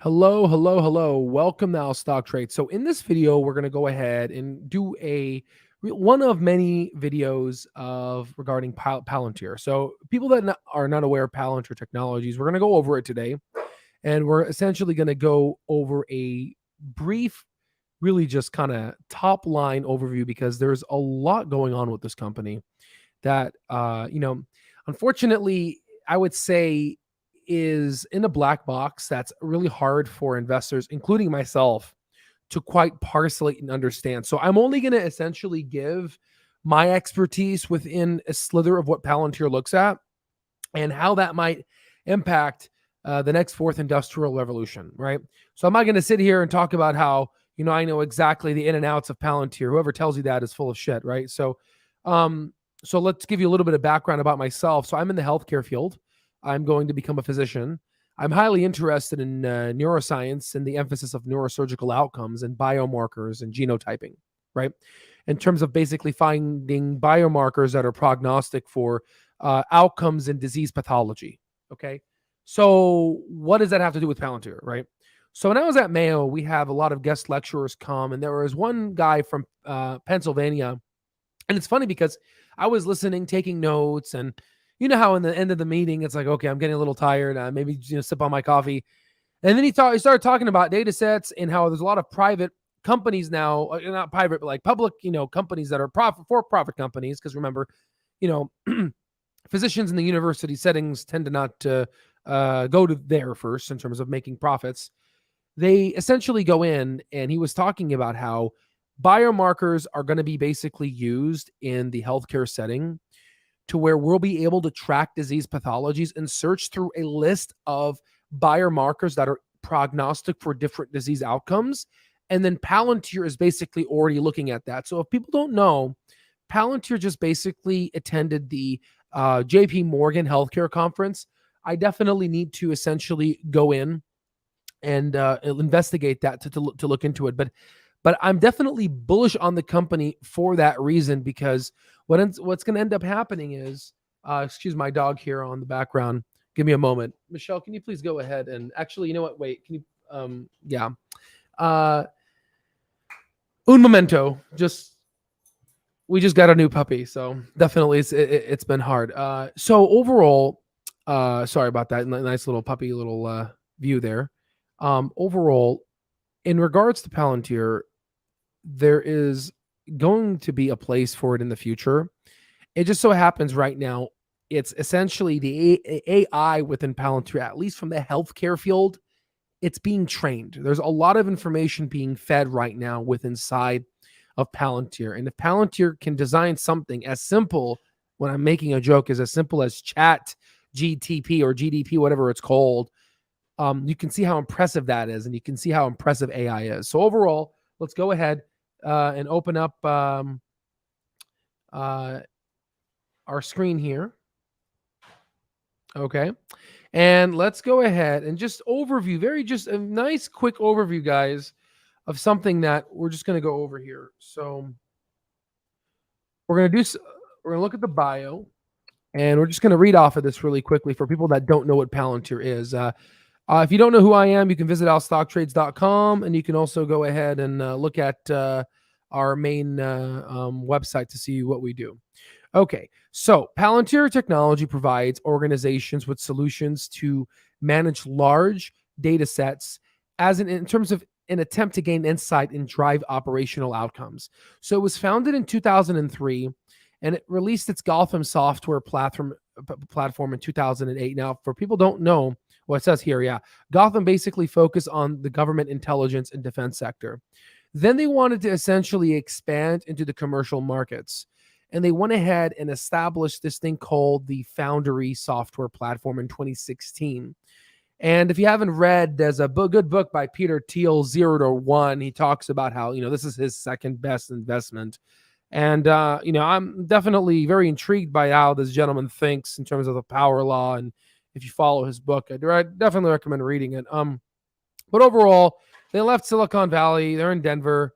Hello, hello, hello. Welcome to Al Stock Trade. So in this video, we're going to go ahead and do one of many videos of regarding Palantir. So people that are not aware of Palantir technologies, we're going to go over it today, and we're essentially going to go over a brief, really just kind of top line overview because there's a lot going on with this company that unfortunately, I would say is in a black box that's really hard for investors, including myself, to quite parse it and understand. So I'm only going to essentially give my expertise within a slither of what Palantir looks at and how that might impact the next fourth industrial revolution, right? So I'm not going to sit here and talk about how, I know exactly the in and outs of Palantir. Whoever tells you that is full of shit, right? So let's give you a little bit of background about myself. So I'm in the healthcare field. I'm going to become a physician. I'm highly interested in neuroscience and the emphasis of neurosurgical outcomes and biomarkers and genotyping, right? In terms of basically finding biomarkers that are prognostic for outcomes in disease pathology, okay? So what does that have to do with Palantir, right? So when I was at Mayo, we have a lot of guest lecturers come, and there was one guy from Pennsylvania. And it's funny because I was listening, taking notes, and you know how in the end of the meeting, it's like, okay, I'm getting a little tired. Maybe sip on my coffee. And then he started talking about data sets and how there's a lot of private companies now, not private, but like public, companies that are for-profit companies. Because remember, physicians in the university settings tend to not go to there first in terms of making profits. They essentially go in, and he was talking about how biomarkers are going to be basically used in the healthcare setting to where we'll be able to track disease pathologies and search through a list of biomarkers that are prognostic for different disease outcomes. And then Palantir is basically already looking at that. So if people don't know, Palantir just basically attended the JP Morgan healthcare conference. I definitely need to essentially go in and investigate that to look into it. But I'm definitely bullish on the company for that reason, because what's going to end up happening is, excuse my dog here on the background. Give me a moment. Michelle, can you please go ahead and actually, you know what? Wait, can you, yeah. Un momento. We just got a new puppy. So definitely it's been hard. So overall, sorry about that. Nice little puppy, little view there. Overall, in regards to Palantir, there is going to be a place for it in the future. It just so happens right now, it's essentially the AI within Palantir, at least from the healthcare field, it's being trained. There's a lot of information being fed right now inside of Palantir. And if Palantir can design something as simple, when I'm making a joke, as simple as chat GTP or GDP, whatever it's called, you can see how impressive that is, and you can see how impressive AI is. So overall, let's go ahead and open up our screen here. Okay. And let's go ahead and just overview, just a nice quick overview, guys, of something that we're just going to go over here. So we're going to look at the bio, and we're just going to read off of this really quickly for people that don't know what Palantir is. If you don't know who I am, you can visit alstocktrades.com, and you can also go ahead and look at our main website to see what we do. Okay, so Palantir Technology provides organizations with solutions to manage large data sets in terms of an attempt to gain insight and drive operational outcomes. So it was founded in 2003, and it released its Gotham software platform in 2008. Now, for people who don't know, well, it says here, Gotham basically focused on the government intelligence and defense sector. Then they wanted to essentially expand into the commercial markets. And they went ahead and established this thing called the Foundry software platform in 2016. And if you haven't read, there's a good book by Peter Thiel, 0 to 1. He talks about how, this is his second best investment. And, I'm definitely very intrigued by how this gentleman thinks in terms of the power law. And if you follow his book, I definitely recommend reading it. But overall, they left Silicon Valley. They're in Denver.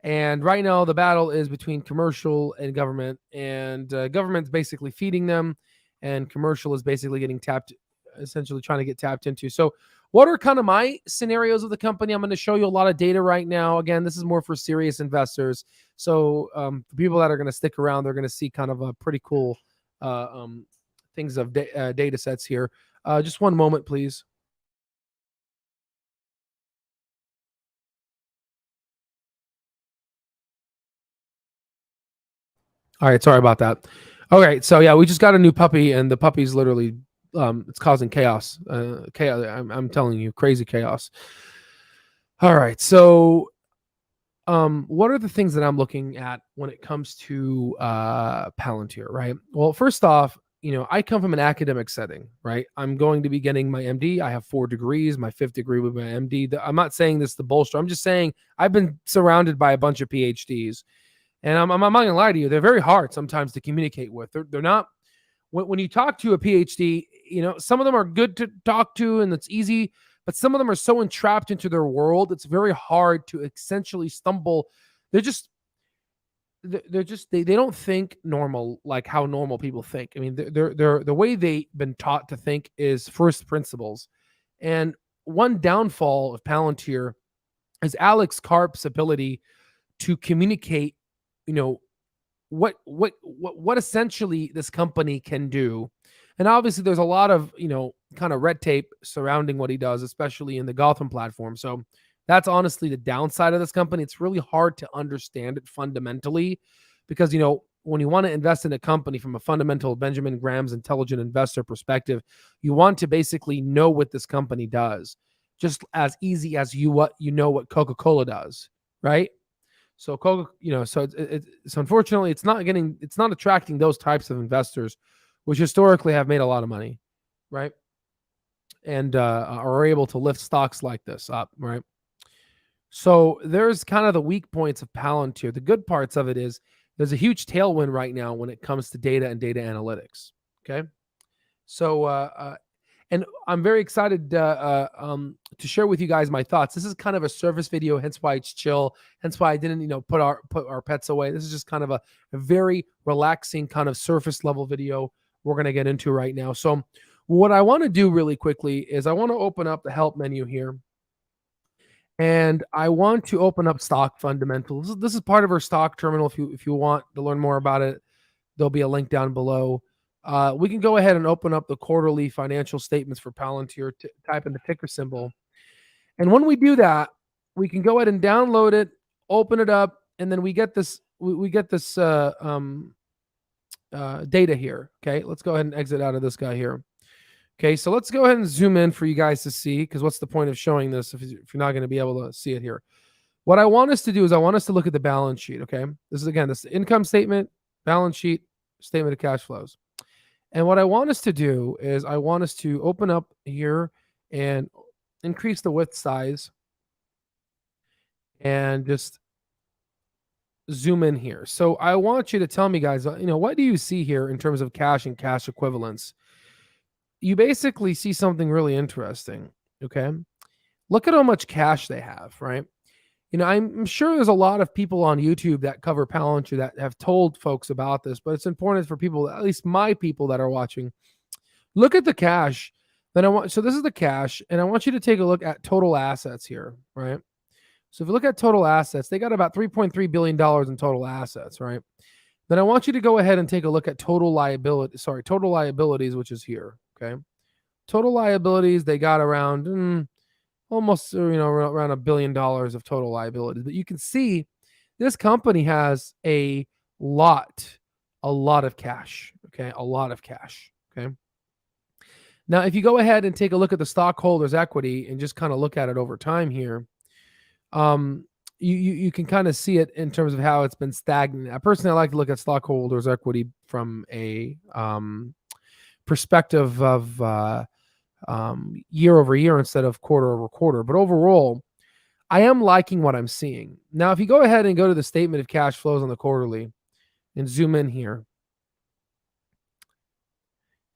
And right now, the battle is between commercial and government. And government's basically feeding them, and commercial is basically getting tapped, essentially trying to get tapped into. So what are kind of my scenarios of the company? I'm going to show you a lot of data right now. Again, this is more for serious investors. So for people that are going to stick around, they're going to see kind of a pretty cool things of data sets here. Just one moment, please. All right, sorry about that. All right, so yeah, we just got a new puppy, and the puppy's literally it's causing chaos. Chaos. I'm telling you, crazy chaos. All right, so what are the things that I'm looking at when it comes to Palantir, right? Well, first off, I come from an academic setting, right? I'm going to be getting my MD. I have 4 degrees, my 5th degree with my MD. I'm not saying this to bolster. I'm just saying I've been surrounded by a bunch of PhDs. And I'm not going to lie to you, they're very hard sometimes to communicate with. They're not, when you talk to a PhD, some of them are good to talk to and it's easy, but some of them are so entrapped into their world, it's very hard to essentially stumble. They're just, they don't think normal, like how normal people think. I mean, they're the way they've been taught to think is first principles. And one downfall of Palantir is Alex Karp's ability to communicate, what essentially this company can do. And obviously there's a lot of, kind of red tape surrounding what he does, especially in the Gotham platform. So that's honestly the downside of this company. It's really hard to understand it fundamentally because, when you want to invest in a company from a fundamental Benjamin Graham's intelligent investor perspective, you want to basically know what this company does, just as easy as what Coca-Cola does, right? So Coca, so so unfortunately, it's not attracting those types of investors, which historically have made a lot of money, right? And are able to lift stocks like this up, right? So there's kind of the weak points of Palantir. The good parts of it is there's a huge tailwind right now when it comes to data and data analytics. Okay, so and I'm very excited to share with you guys my thoughts. This is kind of a service video, hence why it's chill, hence why I didn't, put our pets away. This is just kind of a very relaxing kind of surface level video we're going to get into right now. So what I want to do really quickly is I want to open up the help menu here. And I want to open up stock fundamentals. This is part of our stock terminal. If you want to learn more about it, there'll be a link down below. We can go ahead and open up the quarterly financial statements for Palantir, type in the ticker symbol. And when we do that, we can go ahead and download it, open it up, and then we get this data here. Okay, let's go ahead and exit out of this guy here. Okay, so let's go ahead and zoom in for you guys to see, because what's the point of showing this if you're not going to be able to see it here? What I want us to do is I want us to look at the balance sheet, okay? This is, again, this is income statement, balance sheet, statement of cash flows. And what I want us to do is I want us to open up here and increase the width size and just zoom in here. So I want you to tell me, guys, what do you see here in terms of cash and cash equivalents? You basically see something really interesting, okay? Look at how much cash they have, right? I'm sure there's a lot of people on YouTube that cover Palantir that have told folks about this, but it's important for people, at least my people that are watching, look at the cash. So this is the cash, and I want you to take a look at total assets here, right? So if you look at total assets, they got about $3.3 billion in total assets, right? Then I want you to go ahead and take a look at total liabilities, which is here, okay? Total liabilities, they got around almost, around $1 billion of total liabilities. But you can see this company has a lot of cash, okay? A lot of cash, okay? Now, if you go ahead and take a look at the stockholders' equity and just kind of look at it over time here, you can kind of see it in terms of how it's been stagnant. I personally like to look at stockholders' equity from a perspective of year over year instead of quarter over quarter. But overall, I am liking what I'm seeing. Now, if you go ahead and go to the statement of cash flows on the quarterly and zoom in here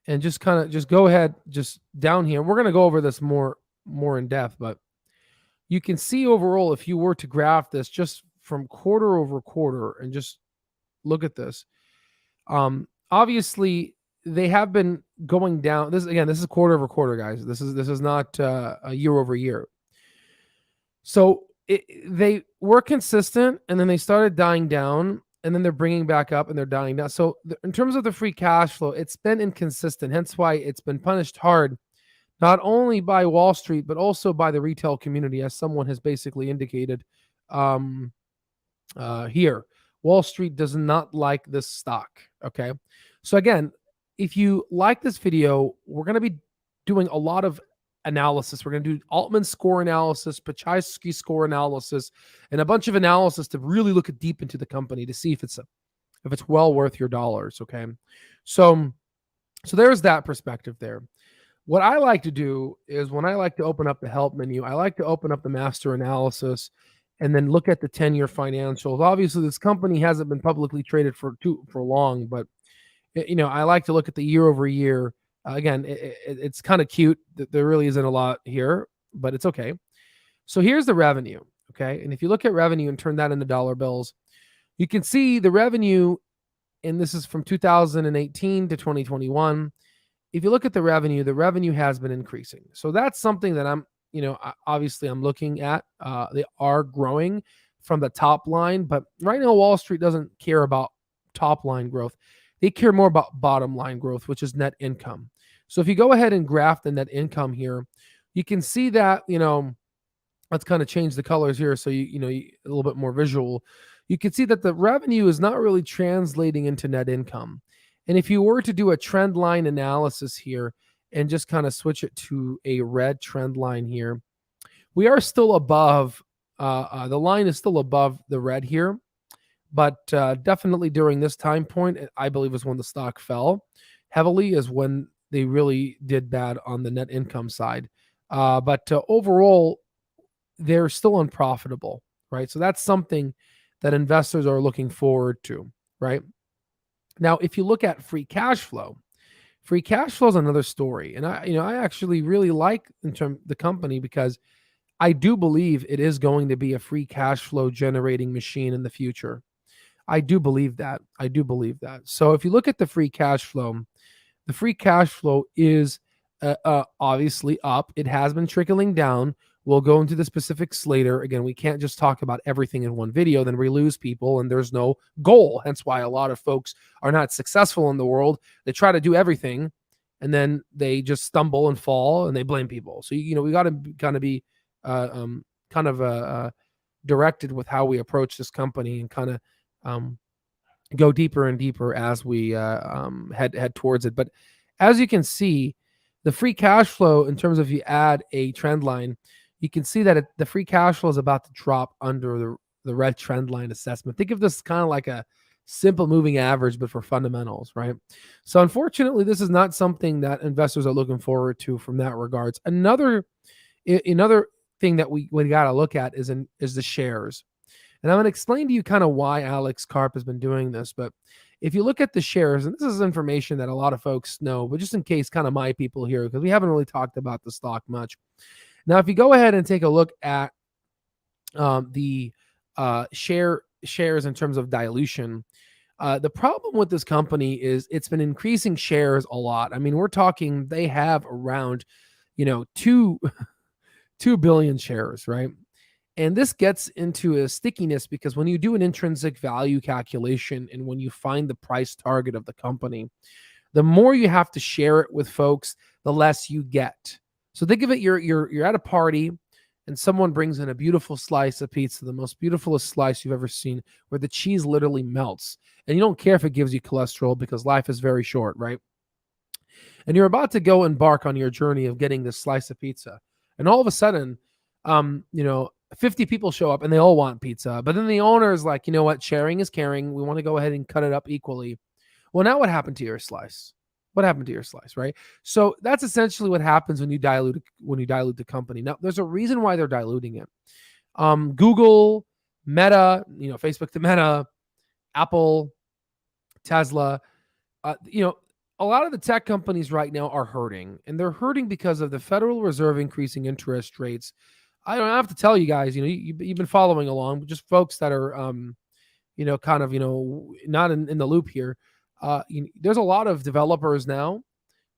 and just go ahead, just down here. We're going to go over this more in depth, but you can see overall, if you were to graph this just from quarter over quarter and just look at this, obviously they have been going down. This is quarter over quarter, guys. This is not a year over year. So they were consistent, and then they started dying down, and then they're bringing back up, and they're dying down. So in terms of the free cash flow, it's been inconsistent. Hence why it's been punished hard, not only by Wall Street, but also by the retail community, as someone has basically indicated here. Wall Street does not like this stock. Okay. So again, if you like this video, we're going to be doing a lot of analysis. We're going to do Altman score analysis, Pachayski score analysis, and a bunch of analysis to really look deep into the company to see if it's well worth your dollars. Okay. So there's that perspective there. What I like to do is when I like to open up the help menu, I like to open up the master analysis and then look at the 10-year financials. Obviously, this company hasn't been publicly traded for long, but I like to look at the year over year. Again, it's kind of cute that there really isn't a lot here, but it's okay. So here's the revenue, okay? And if you look at revenue and turn that into dollar bills, you can see the revenue, and this is from 2018 to 2021. If you look at the revenue has been increasing. So that's something that I'm looking at. They are growing from the top line, but right now Wall Street doesn't care about top line growth. They care more about bottom line growth, which is net income. So if you go ahead and graph the net income here, you can see that, let's kind of change the colors here so a little bit more visual. You can see that the revenue is not really translating into net income. And if you were to do a trend line analysis here and just kind of switch it to a red trend line here, we are still above, the line is still above the red here, but definitely during this time point, I believe is when the stock fell heavily, is when they really did bad on the net income side. But overall, they're still unprofitable, right? So that's something that investors are looking forward to, right? Now, if you look at free cash flow is another story. And I actually really like the company because I do believe it is going to be a free cash flow generating machine in the future. I do believe that. So if you look at the free cash flow is obviously up. It has been trickling down. We'll go into the specifics later. Again, we can't just talk about everything in one video, then we lose people and there's no goal. Hence why a lot of folks are not successful in the world. They try to do everything and then they just stumble and fall and they blame people. So, we got to kind of be directed with how we approach this company and kind of go deeper and deeper as we head towards it. But as you can see, the free cash flow, in terms of you add a trend line, you can see that the free cash flow is about to drop under the red trend line assessment. Think of this kind of like a simple moving average, but for fundamentals, right? So unfortunately, this is not something that investors are looking forward to from that regards. Another thing that we got to look at is the shares. And I'm going to explain to you kind of why Alex Karp has been doing this. But if you look at the shares, and this is information that a lot of folks know, but just in case kind of my people here, because we haven't really talked about the stock much. Now, if you go ahead and take a look at the shares in terms of dilution, the problem with this company is it's been increasing shares a lot. I mean, we're talking they have around, 2 billion shares, right? And this gets into a stickiness because when you do an intrinsic value calculation and when you find the price target of the company, the more you have to share it with folks, the less you get. So think of it, you're at a party and someone brings in a beautiful slice of pizza, the most beautifulest slice you've ever seen, where the cheese literally melts. And you don't care if it gives you cholesterol because life is very short, right? And you're about to go embark on your journey of getting this slice of pizza. And all of a sudden, 50 people show up and they all want pizza. But then the owner is like, you know what? Sharing is caring. We want to go ahead and cut it up equally. Well, now what happened to your slice? What happened to your slice, right? So that's essentially what happens when you dilute the company. Now, there's a reason why they're diluting it. Google, Meta, Facebook to Meta, Apple, Tesla, a lot of the tech companies right now are hurting, and they're hurting because of the Federal Reserve increasing interest rates. I don't have to tell you guys, you've been following along, but just folks that are, not in the loop here. there's a lot of developers now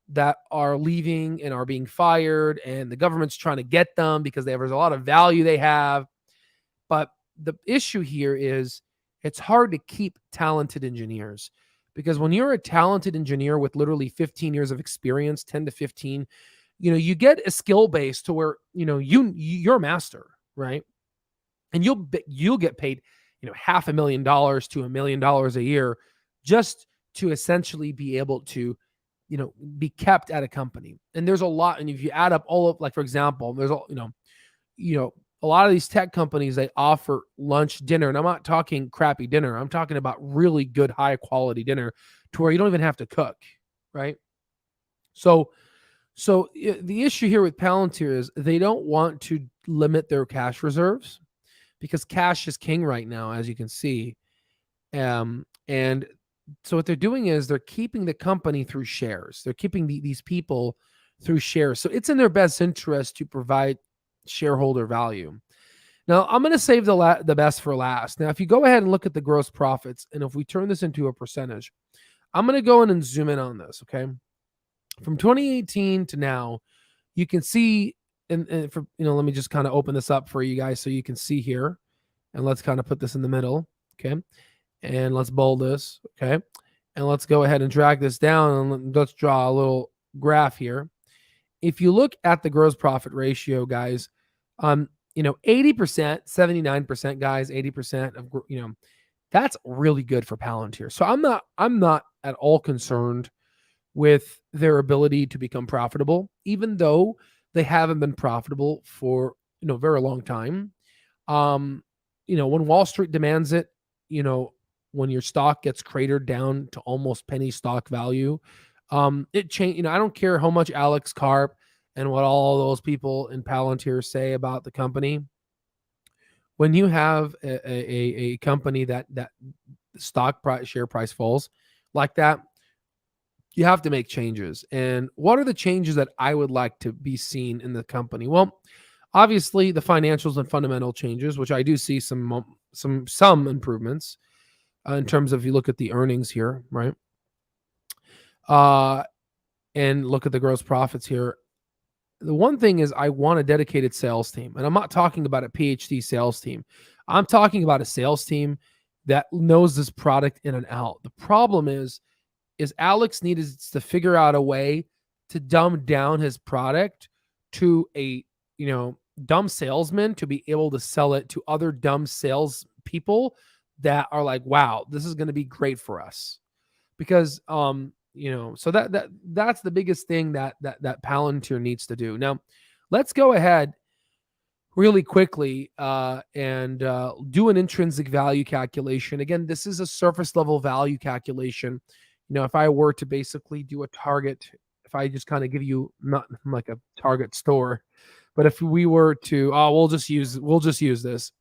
that are leaving and are being fired, and the government's trying to get them because there's a lot of value they have. But the issue here is it's hard to keep talented engineers, because when you're a talented engineer with literally 15 years of experience, 10 to 15, you get a skill base to where, you're a master, right? And you'll get paid, $500,000 to $1 million a year just to essentially be able to, be kept at a company. And there's a lot. And if you add up all of, like, for example, there's all, a lot of these tech companies, they offer lunch, dinner, and I'm not talking crappy dinner. I'm talking about really good, high quality dinner to where you don't even have to cook, right? So the issue here with Palantir is they don't want to limit their cash reserves, because cash is king right now, as you can see. And so what they're doing is they're keeping the company through shares. They're keeping these people through shares. So it's in their best interest to provide shareholder value. Now, I'm going to save the best for last. Now, if you go ahead and look at the gross profits, and if we turn this into a percentage, I'm going to go in and zoom in on this, okay? From 2018 to now, you can see, and for, let me just kind of open this up for you guys so you can see here. And let's kind of put this in the middle, okay? And let's bold this, okay? And let's go ahead and drag this down, and let's draw a little graph here. If you look at the gross profit ratio, guys, 80%, 79%, guys, 80% of, that's really good for Palantir. So I'm not at all concerned with their ability to become profitable, even though they haven't been profitable for, a very long time. When Wall Street demands it, when your stock gets cratered down to almost penny stock value, it changed. I don't care how much Alex Karp and what all those people in Palantir say about the company. When you have a company that stock price, share price falls like that, you have to make changes. And what are the changes that I would like to be seen in the company? Well, obviously the financials and fundamental changes, which I do see some improvements in terms of, you look at the earnings here, right? And look at the gross profits here. The one thing is, I want a dedicated sales team. And I'm not talking about a PhD sales team. I'm talking about a sales team that knows this product in and out. The problem is Alex needed to figure out a way to dumb down his product to a, dumb salesman to be able to sell it to other dumb sales people that are like, wow, this is going to be great for us. Because, so that's the biggest thing that Palantir needs to do. Now, let's go ahead really quickly and do an intrinsic value calculation. Again, this is a surface level value calculation. If I were to basically do a target, if I just kind of give you, not like a target store, but if we were to, we'll just use this.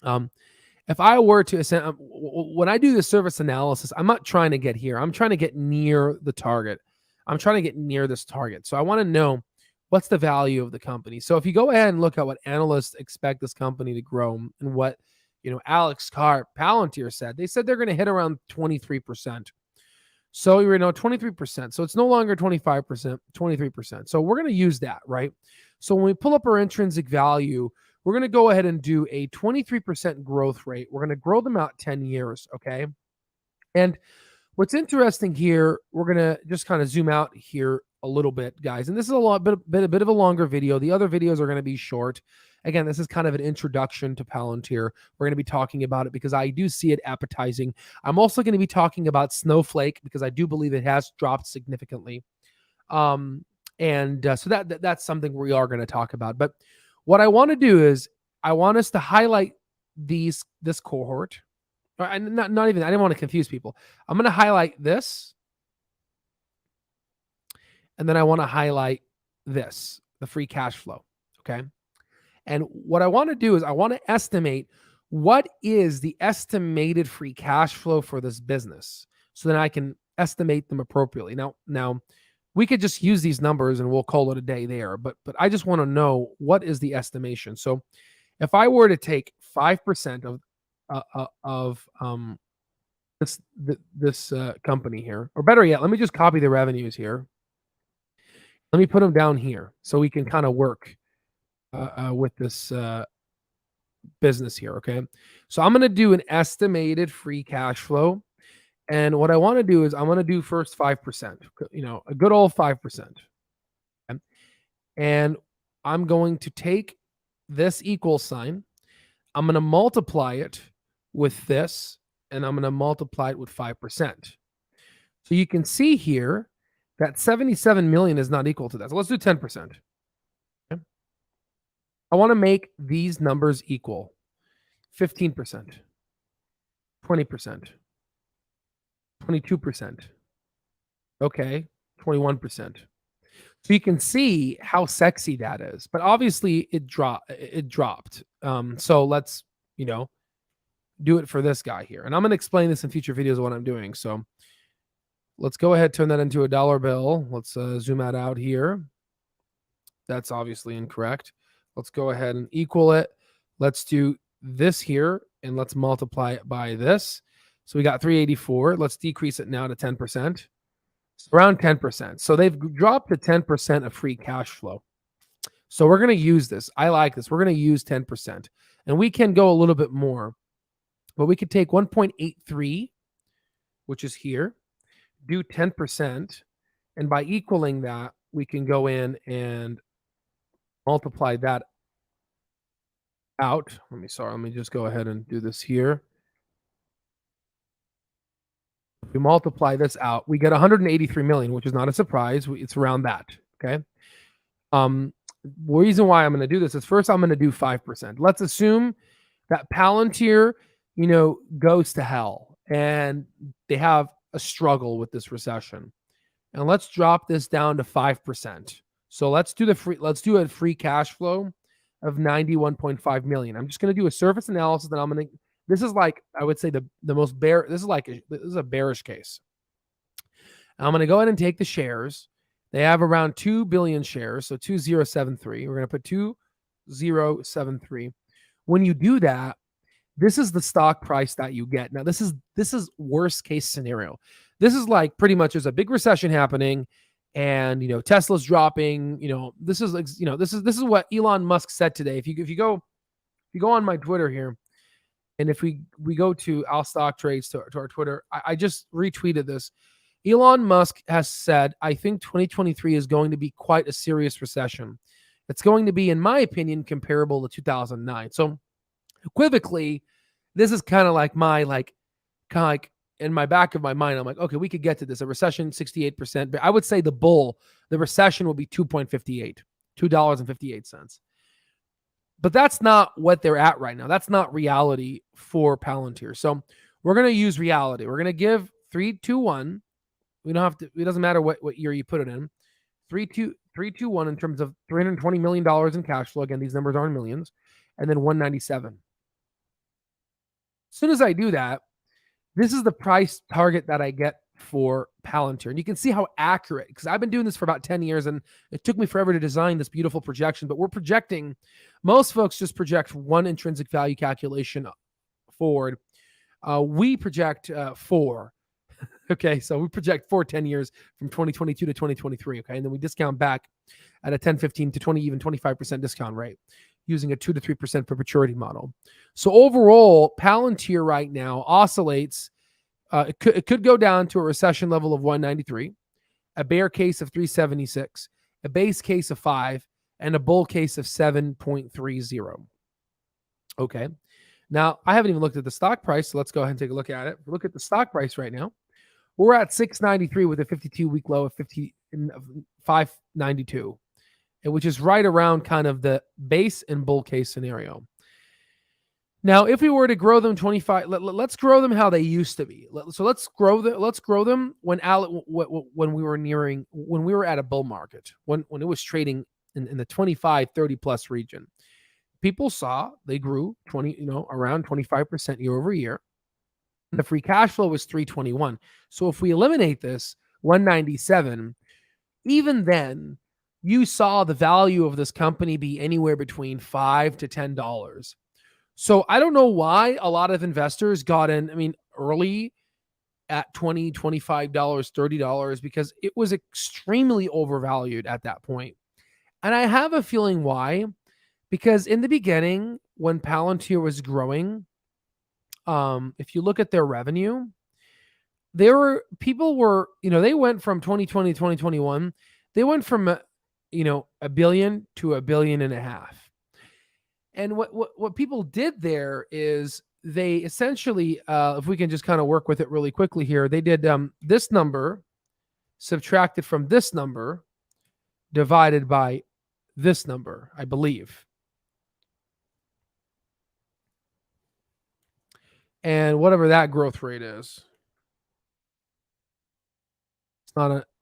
If I were to, when I do the service analysis, I'm not trying to get here. I'm trying to get near the target. I'm trying to get near this target. So I want to know what's the value of the company. So if you go ahead and look at what analysts expect this company to grow, and what, Alex Karp, Palantir said, they said they're going to hit around 23%. So you're 23%. So it's no longer 25%, 23%. So we're going to use that, right? So when we pull up our intrinsic value, we're going to go ahead and do a 23% growth rate. We're going to grow them out 10 years, okay? And what's interesting here, we're going to just kind of zoom out here a little bit, guys. And this is a bit of a longer video. The other videos are going to be short. Again, this is kind of an introduction to Palantir. We're going to be talking about it because I do see it appetizing. I'm also going to be talking about Snowflake because I do believe it has dropped significantly. So that's something we are going to talk about. But what I want to do is I want us to highlight this cohort. Not even, I didn't want to confuse people. I'm going to highlight this. And then I want to highlight this, the free cash flow. Okay. And what I want to do is I want to estimate what is the estimated free cash flow for this business, so then I can estimate them appropriately. Now we could just use these numbers and we'll call it a day there, but I just want to know what is the estimation. So if I were to take 5% this company here. Or better yet, let me just copy the revenues here. Let me put them down here so we can kind of work with this business here, okay? So I'm going to do an estimated free cash flow. And what I want to do is I want to do first 5%, a good old 5%. Okay? And I'm going to take this equal sign. I'm going to multiply it with this, and I'm going to multiply it with 5%. So you can see here that 77 million is not equal to that. So let's do 10%. Okay? I want to make these numbers equal. 15%, 20%, 22%. Okay, 21%. So you can see how sexy that is. But obviously it dropped. So let's, do it for this guy here. And I'm going to explain this in future videos of what I'm doing. So let's go ahead, turn that into a dollar bill. Let's zoom out here. That's obviously incorrect. Let's go ahead and equal it. Let's do this here, and let's multiply it by this. So we got 384. Let's decrease it now to 10%. So around 10%. So they've dropped to 10% of free cash flow. So we're going to use this. I like this. We're going to use 10%. And we can go a little bit more. But we could take 1.83, which is here, do 10. And by equaling that, we can go in and multiply that out. Let me just go ahead and do this here. If we multiply this out, we get 183 million, which is not a surprise. It's around that. Okay. Reason why I'm going to do this is first I'm going to do 5%. Let's assume that Palantir, goes to hell and they have a struggle with this recession. And let's drop this down to 5%. So let's do a free cash flow of 91.5 million. I'm just going to do a surface analysis, and this is like, I would say the most this is a bearish case. I'm going to go ahead and take the shares. They have around 2 billion shares, so 2073. We're going to put 2073. When you do that, this is the stock price that you get. Now, this is worst case scenario. This is like pretty much there's a big recession happening, and Tesla's dropping. This is this is what Elon Musk said today. If you go on my Twitter here, and if we go to Al Stock Trades to our Twitter, I just retweeted this. Elon Musk has said, I think 2023 is going to be quite a serious recession. It's going to be, in my opinion, comparable to 2009. So equivocally, this is kind of like in my back of my mind, I'm like, okay, we could get to this. A recession, 68%. But I would say the recession will be 2.58, $2.58. But that's not what they're at right now. That's not reality for Palantir. So we're going to use reality. We're going to give 3, 2, 1. We don't have to, it doesn't matter what year you put it in. 3, 2, 1 in terms of $320 million in cash flow. Again, these numbers aren't millions. And then 197. As soon as I do that, this is the price target that I get for Palantir. And you can see how accurate, because I've been doing this for about 10 years and it took me forever to design this beautiful projection, but we're projecting, most folks just project one intrinsic value calculation forward. We project 4. Okay, so we project 10 years from 2022 to 2023. Okay, and then we discount back at a 10, 15 to 20, even 25% discount rate using a 2 to 3% perpetuity model. So overall, Palantir right now oscillates. It could go down to a recession level of 193, a bear case of 376, a base case of 5, and a bull case of 7.30. Okay. Now, I haven't even looked at the stock price, so let's go ahead and take a look at it. Look at the stock price right now. We're at 693 with a 52-week low of 592, which is right around kind of the base and bull case scenario. Now, if we were to grow them 25, let's grow them how they used to be. So let's grow them when we were at a bull market, when it was trading in the 25, 30 plus region. People saw they grew around 25% year over year. The free cash flow was 321. So if we eliminate this 197, even then you saw the value of this company be anywhere between $5 to $10. So I don't know why a lot of investors got in, early at $20, $25, $30 because it was extremely overvalued at that point. And I have a feeling why, because in the beginning, when Palantir was growing, if you look at their revenue, they went from 2020 to 2021, they went from $1 billion to $1.5 billion. And what people did there is they essentially, if we can just kind of work with it really quickly here, they did this number subtracted from this number divided by this number, I believe. And whatever that growth rate is,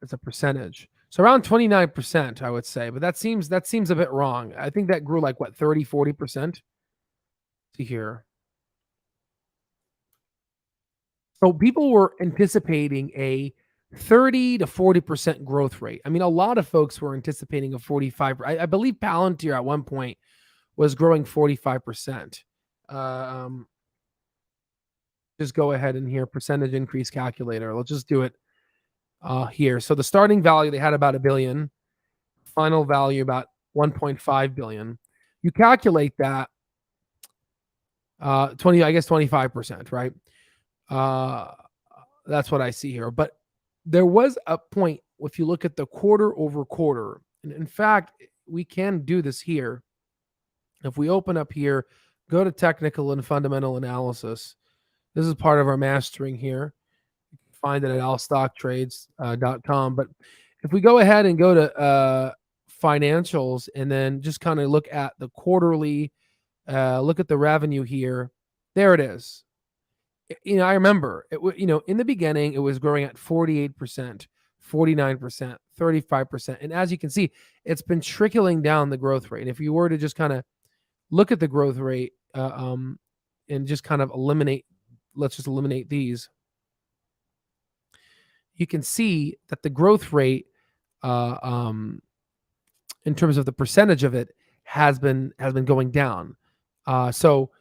it's a percentage. So around 29%, I would say, but that seems a bit wrong. I think that grew like 30, 40% to here. So people were anticipating a 30 to 40% growth rate. I mean, a lot of folks were anticipating a 45. I believe Palantir at one point was growing 45%. Just go ahead and here, percentage increase calculator. Let's just do it here. So the starting value, they had about $1 billion. Final value about 1.5 billion. You calculate that 25%, right? That's what I see here. But there was a point, if you look at the quarter over quarter, and in fact, we can do this here. If we open up here, go to technical and fundamental analysis. This is part of our mastering here. You can find it at allstocktrades.com. But if we go ahead and go to financials and then just kind of look at the quarterly, look at the revenue here, there it is. I remember in the beginning, it was growing at 48%, 49%, 35%. And as you can see, it's been trickling down the growth rate. And if you were to just kind of look at the growth rate and just kind of let's just eliminate these. You can see that the growth rate in terms of the percentage of it has been going down. So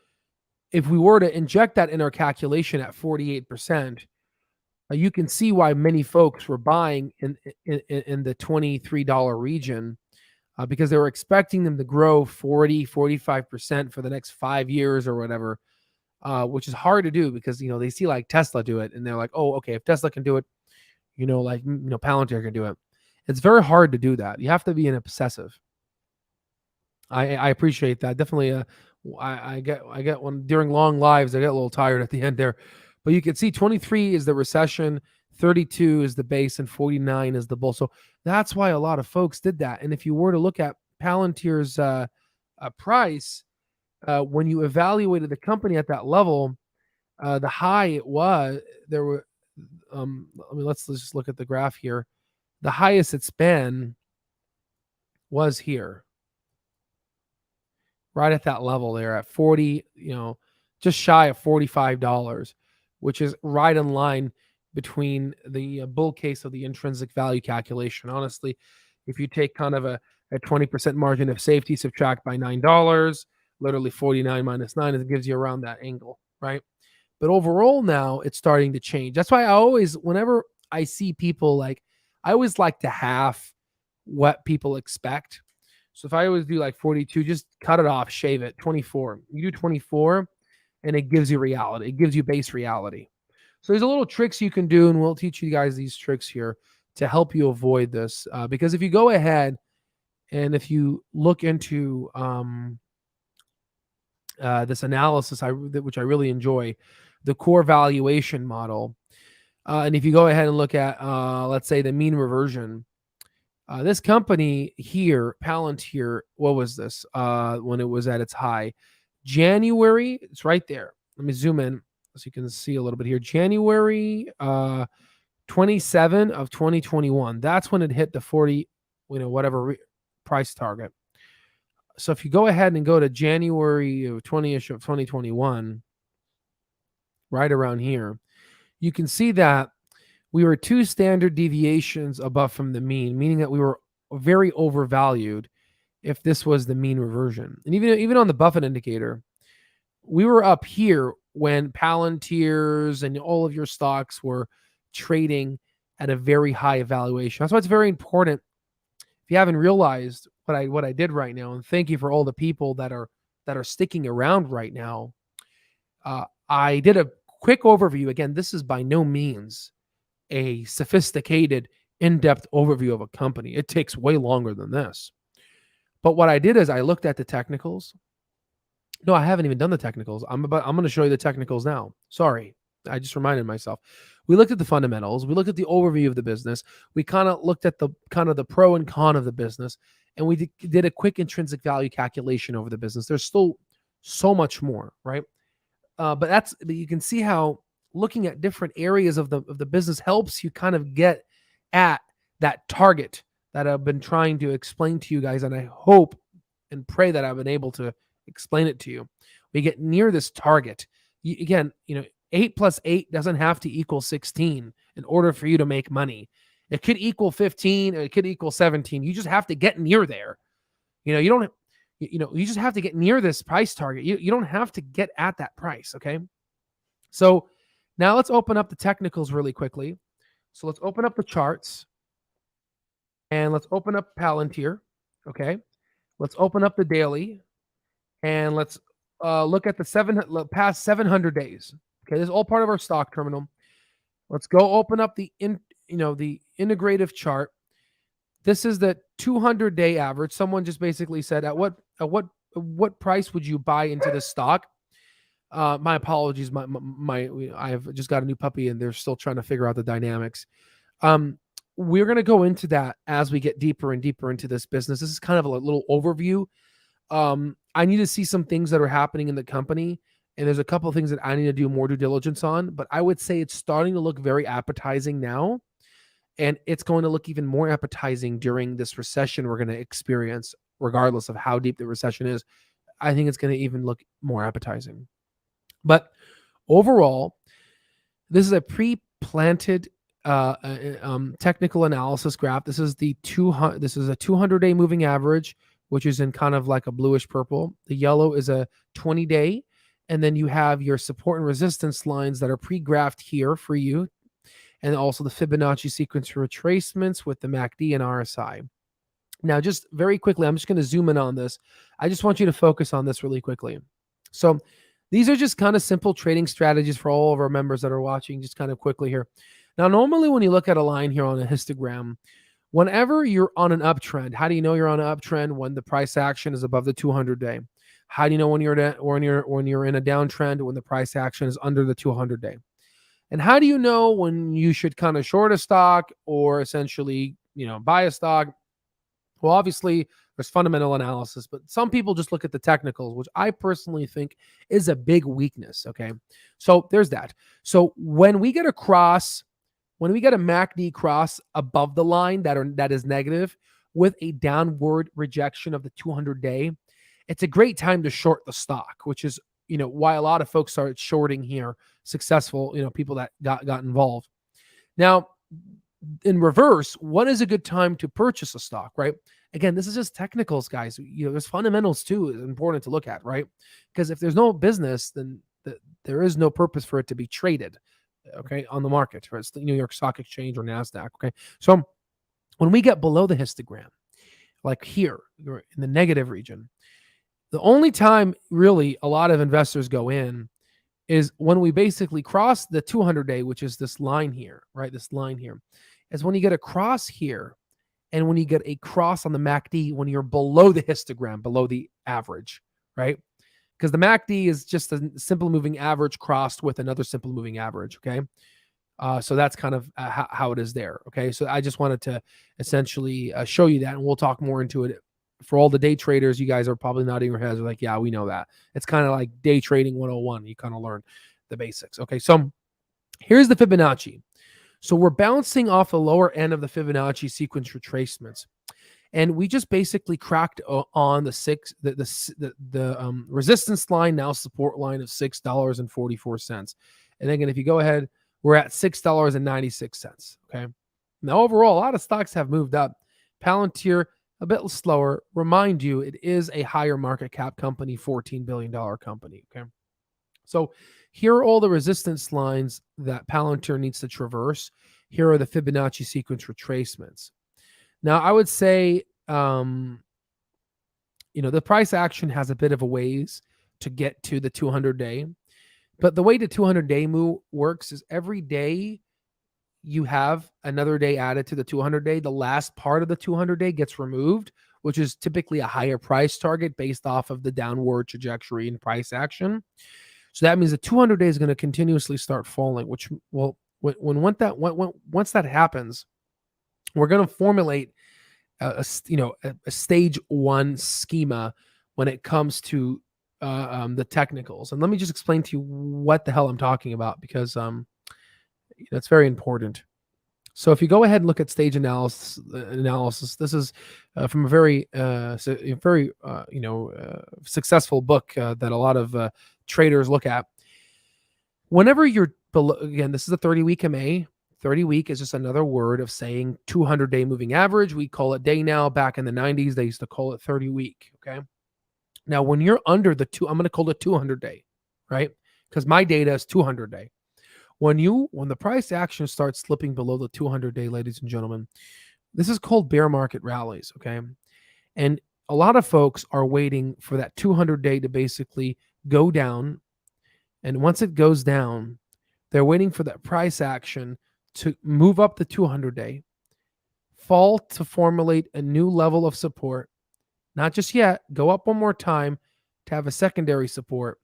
if we were to inject that in our calculation at 48%, you can see why many folks were buying in the $23 region because they were expecting them to grow 40, 45% for the next 5 years or whatever, which is hard to do because, they see like Tesla do it and they're like, oh, okay, if Tesla can do it, Palantir can do it. It's very hard to do that. You have to be an obsessive. I appreciate that. Definitely. I get one during long lives. I get a little tired at the end there, but you can see 23 is the recession, 32 is the base, and 49 is the bull. So that's why a lot of folks did that. And if you were to look at Palantir's price, when you evaluated the company at that level, the high it was there were. Let's just look at the graph here. The highest it's been was here. Right at that level there at 40, just shy of $45, which is right in line between the bull case of the intrinsic value calculation. Honestly, if you take kind of a 20% margin of safety, subtract by $9, literally 49 minus 9, it gives you around that angle, right? But overall now it's starting to change. That's why whenever I see people I always like to half what people expect. So if I always do like 42, just cut it off, shave it, 24. You do 24 and it gives you reality. It gives you base reality. So there's a little tricks you can do, and we'll teach you guys these tricks here to help you avoid this. Because if you go ahead and if you look into this analysis, which I really enjoy, the core valuation model, and if you go ahead and look at, let's say, the mean reversion, this company here, Palantir, what was this when it was at its high? January, it's right there. Let me zoom in so you can see a little bit here. January 27 of 2021. That's when it hit the 40, whatever price target. So if you go ahead and go to January of 20-ish of 2021, right around here, you can see that we were 2 standard deviations above from the mean, meaning that we were very overvalued if this was the mean reversion. And even on the Buffett indicator, we were up here when Palantirs and all of your stocks were trading at a very high valuation. That's why it's very important. If you haven't realized what I did right now, and thank you for all the people that are sticking around right now. I did a quick overview. Again, this is by no means a sophisticated, in-depth overview of a company. It takes way longer than this. But what I did is I looked at the technicals. No, I haven't even done the technicals. I'm going to show you the technicals now. Sorry. I just reminded myself. We looked at the fundamentals. We looked at the overview of the business. We kind of looked at the pro and con of the business, and we did a quick intrinsic value calculation over the business. There's still so much more, right? But you can see how looking at different areas of the business helps you kind of get at that target that I've been trying to explain to you guys, and I hope and pray that I've been able to explain it to you. We get near this target. Again, 8 plus 8 doesn't have to equal 16 in order for you to make money. It could equal 15, or it could equal 17. You just have to get near there. You just have to get near this price target. You don't have to get at that price, okay? So now let's open up the technicals really quickly. So let's open up the charts, and let's open up Palantir, okay? Let's open up the daily, and let's look at the past 700 days. Okay, this is all part of our stock terminal. Let's go open up the integrative chart. This is the 200-day average. Someone just basically said, at what price would you buy into this stock? My apologies. I've just got a new puppy, and they're still trying to figure out the dynamics. We're going to go into that as we get deeper and deeper into this business. This is kind of a little overview. I need to see some things that are happening in the company, and there's a couple of things that I need to do more due diligence on, but I would say it's starting to look very appetizing now, and it's going to look even more appetizing during this recession we're going to experience, regardless of how deep the recession is. I think it's going to even look more appetizing. But overall, this is a pre-planted technical analysis graph. This is a 200-day moving average, which is in kind of like a bluish purple. The yellow is a 20-day. And then you have your support and resistance lines that are pre-graphed here for you. And also the Fibonacci sequence retracements with the MACD and RSI. Now, just very quickly, I'm just going to zoom in on this. I just want you to focus on this really quickly. So these are just kind of simple trading strategies for all of our members that are watching, just kind of quickly here. Now, normally when you look at a line here on a histogram, whenever you're on an uptrend, how do you know you're on an uptrend? When the price action is above the 200-day. How do you know when you're in a downtrend, when the price action is under the 200-day? And how do you know when you should kind of short a stock or essentially, buy a stock? Well, obviously there's fundamental analysis, but some people just look at the technicals, which I personally think is a big weakness. Okay. So there's that. So when we get a MACD cross above the line that is negative with a downward rejection of the 200-day, it's a great time to short the stock, which is, why a lot of folks started shorting here, successful, people that got involved. Now, in reverse, what is a good time to purchase a stock, right? Again, this is just technicals, guys. There's fundamentals too, is important to look at, right? Because if there's no business, then there is no purpose for it to be traded, okay, on the market, right? It's the New York Stock Exchange or NASDAQ, okay? So when we get below the histogram, like here, you're in the negative region, the only time really a lot of investors go in is when we basically cross the 200-day, which is this line here, right? This line here is when you get a cross here, and when you get a cross on the MACD, when you're below the histogram, below the average, right? Because the MACD is just a simple moving average crossed with another simple moving average, okay? So that's kind of how it is there, okay? So I just wanted to essentially show you that, and we'll talk more into it. For all the day traders, you guys are probably nodding your heads like, yeah, we know that. It's kind of like day trading 101. You kind of learn the basics. Okay, so here's the Fibonacci. So we're bouncing off the lower end of the Fibonacci sequence retracements. And we just basically cracked on the resistance line, now support line of $6.44. And again, if you go ahead, we're at $6.96. Okay. Now, overall, a lot of stocks have moved up. Palantir, a bit slower. Remind you, it is a higher market cap company, $14 billion company. Okay. So here are all the resistance lines that Palantir needs to traverse. Here are the Fibonacci sequence retracements. Now, I would say, the price action has a bit of a ways to get to the 200-day. But the way the 200-day move works is every day you have another day added to the 200-day. The last part of the 200-day gets removed, which is typically a higher price target based off of the downward trajectory in price action. So that means the 200-day is going to continuously start falling, which will, once that happens, we're going to formulate a stage one schema when it comes to the technicals. And let me just explain to you what the hell I'm talking about, because that's very important. So if you go ahead and look at stage analysis, this is from a very successful book that a lot of traders look at. Whenever you're below, again, this is a 30-week MA. 30-week is just another word of saying 200-day moving average. We call it day now. Back in the 90s, they used to call it 30-week. Okay. Now, when you're under the I'm going to call it 200-day, right? Because my data is 200-day. When the price action starts slipping below the 200-day, ladies and gentlemen, this is called bear market rallies. Okay. And a lot of folks are waiting for that 200-day to basically go down. And once it goes down, they're waiting for that price action to move up the 200-day, fall to formulate a new level of support, not just yet, go up one more time to have a secondary support,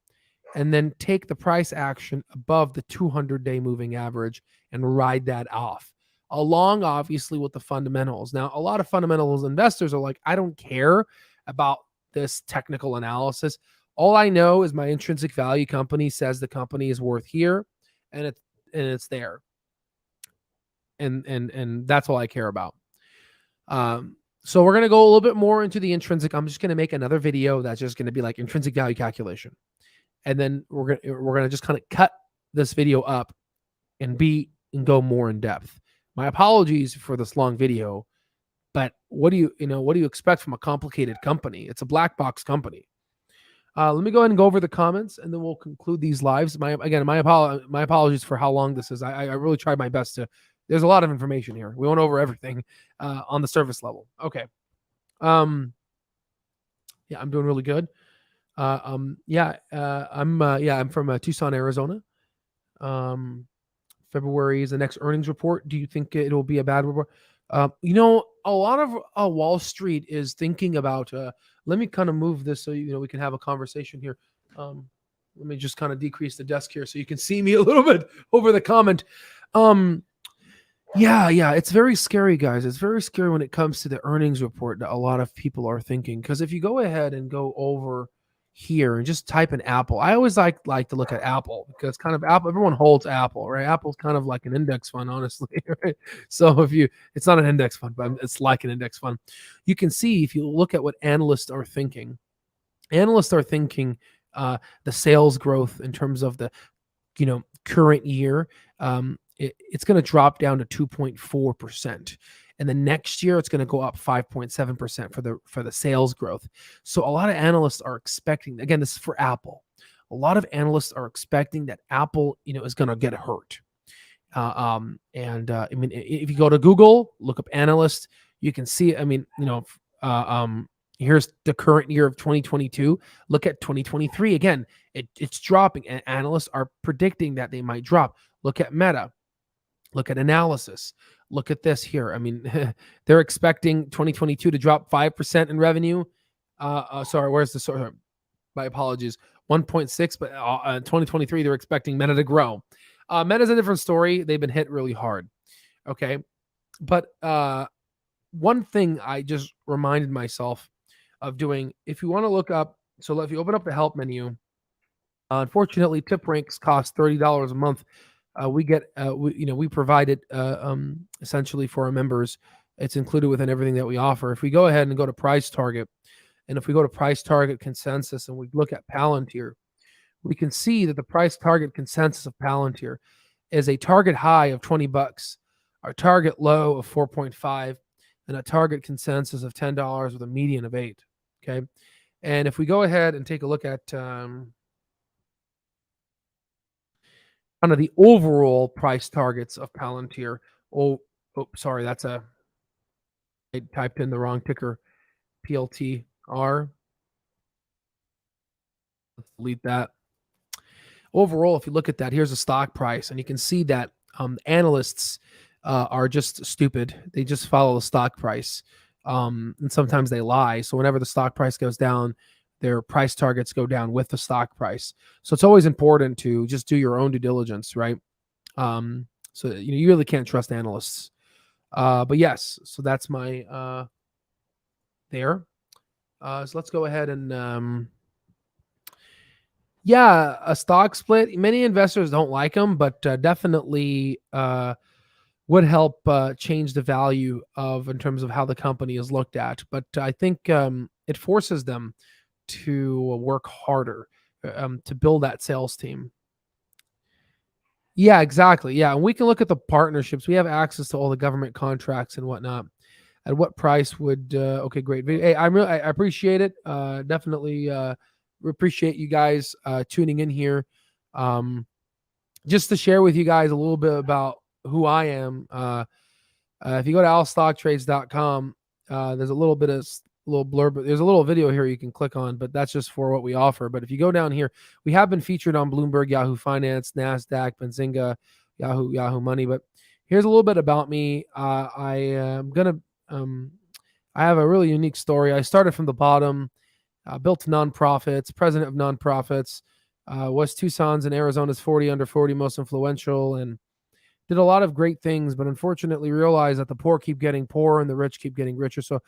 and then take the price action above the 200-day moving average and ride that off, along obviously with the fundamentals. Now, a lot of fundamentals investors are like, I don't care about this technical analysis. All I know is my intrinsic value company says the company is worth here, and it's there. And that's all I care about. So we're going to go a little bit more into the intrinsic. I'm just going to make another video that's just going to be like intrinsic value calculation. And then we're going to just kind of cut this video up and go more in depth. My apologies for this long video, but what do you expect from a complicated company? It's a black box company. Let me go ahead and go over the comments, and then we'll conclude these lives. My apologies for how long this is. I really tried my best to. There's a lot of information here. We went over everything on the surface level. Okay. I'm doing really good. I'm from Tucson, Arizona. February is the next earnings report. Do you think it'll be a bad report? A lot of Wall Street is thinking about. Let me kind of move this so we can have a conversation here. Let me just kind of decrease the desk here so you can see me a little bit over the comment. It's very scary, guys. It's very scary when it comes to the earnings report that a lot of people are thinking. Because if you go ahead and go over here and just type in Apple, I always like to look at Apple because kind of Apple, everyone holds Apple, right? Apple's kind of like an index fund, honestly, right? So it's not an index fund, but it's like an index fund. You can see if you look at what analysts are thinking. Analysts are thinking the sales growth in terms of the current year. It's going to drop down to 2.4%. And the next year, it's going to go up 5.7% for the sales growth. So a lot of analysts are expecting, again, this is for Apple. A lot of analysts are expecting that Apple, is going to get hurt. If you go to Google, look up analyst, you can see, here's the current year of 2022. Look at 2023. Again, it's dropping, and analysts are predicting that they might drop. Look at Meta. Look at analysis. Look at this here. They're expecting 2022 to drop 5% in revenue. Where's the sorry? My apologies. 1.6, but 2023 they're expecting Meta to grow. Meta's a different story. They've been hit really hard. Okay, but one thing I just reminded myself of doing, if you want to look up, so if you open up the help menu, unfortunately, tip ranks cost $30 a month. We provide it essentially for our members. It's included within everything that we offer. If we go ahead and go to price target, and if we go to price target consensus and we look at Palantir, we can see that the price target consensus of Palantir is a target high of $20, our target low of 4.5, and a target consensus of $10 with a median of 8. Okay. And if we go ahead and take a look at kind of the overall price targets of Palantir. Sorry, I typed in the wrong ticker. PLTR. Let's delete that. Overall, if you look at that, here's a stock price, and you can see that analysts are just stupid. They just follow the stock price, and sometimes they lie. So whenever the stock price goes down, their price targets go down with the stock price. So it's always important to just do your own due diligence, right? So you really can't trust analysts. But yes, so that's my there. So let's go ahead and yeah, a stock split. Many investors don't like them, but definitely would help change the value of in terms of how the company is looked at. But I think it forces them to work harder to build that sales team. Yeah, exactly. Yeah, and we can look at the partnerships. We have access to all the government contracts and whatnot. At what price would? Okay, great. Hey, I appreciate it. Definitely appreciate you guys tuning in here. Just to share with you guys a little bit about who I am. If you go to alstocktrades.com, there's a little bit of little blurb. There's a little video here you can click on, but that's just for what we offer. But if you go down here, we have been featured on Bloomberg, Yahoo Finance, NASDAQ, Benzinga, Yahoo Money. But here's a little bit about me. I am gonna. I have a really unique story. I started from the bottom, built nonprofits, president of nonprofits, was Tucson's and Arizona's 40 under 40 most influential, and did a lot of great things, but unfortunately realized that the poor keep getting poorer and the rich keep getting richer. So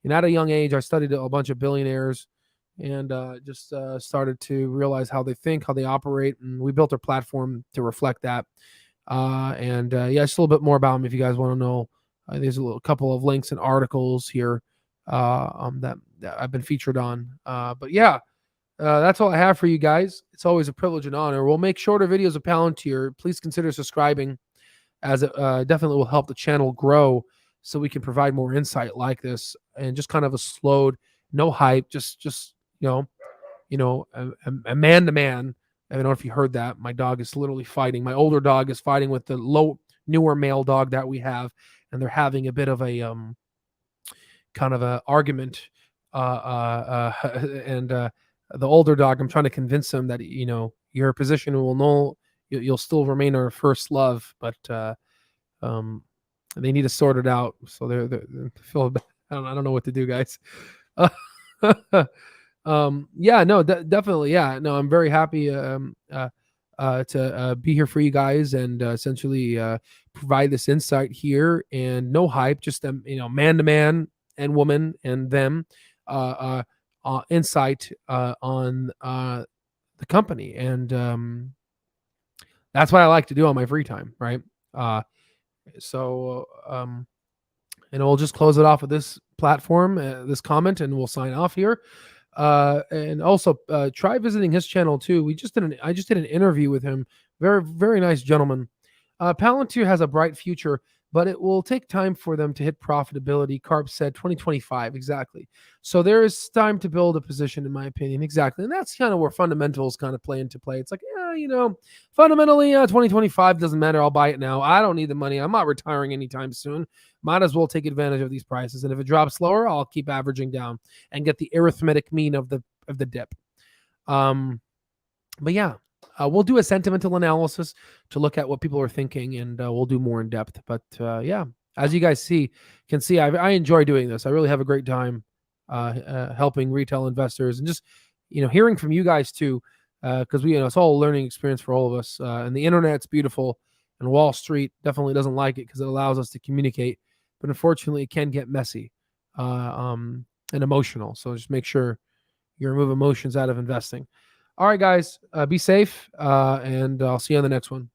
at a young age, I studied a bunch of billionaires and just started to realize how they think, how they operate, and we built our platform to reflect that. Yeah, just a little bit more about me if you guys want to know. There's a couple of links and articles here that I've been featured on. But yeah, that's all I have for you guys. It's always a privilege and honor. We'll make shorter videos of Palantir. Please consider subscribing, as it definitely will help the channel grow so we can provide more insight like this and just kind of a slowed, no hype, just a man to man. I don't know if you heard that. My dog is literally fighting. My older dog is fighting with the newer male dog that we have, and they're having a bit of a kind of a argument. And the older dog, I'm trying to convince him that your position will know you'll still remain our first love, but they need to sort it out. So they're feel. I don't know what to do, guys. Yeah, no, definitely. Yeah, no, I'm very happy to be here for you guys and essentially provide this insight here, and no hype, just man to man and woman and them insight on the company, and that's what I like to do on my free time, right? And we'll just close it off with this platform, this comment, and we'll sign off here. And also try visiting his channel too. I just did an interview with him. Very, very nice gentleman. Palantir has a bright future, but it will take time for them to hit profitability. Carp said 2025, exactly. So there is time to build a position, in my opinion, exactly. And that's kind of where fundamentals kind of play into play. It's like, fundamentally, 2025 doesn't matter. I'll buy it now. I don't need the money. I'm not retiring anytime soon. Might as well take advantage of these prices. And if it drops slower, I'll keep averaging down and get the arithmetic mean of the dip. But yeah. We'll do a sentimental analysis to look at what people are thinking, and we'll do more in depth. But yeah, as you guys can see, I enjoy doing this. I really have a great time helping retail investors and just hearing from you guys too, because it's all a learning experience for all of us. And the internet's beautiful, and Wall Street definitely doesn't like it because it allows us to communicate. But unfortunately, it can get messy and emotional. So just make sure you remove emotions out of investing. All right, guys, be safe, and I'll see you on the next one.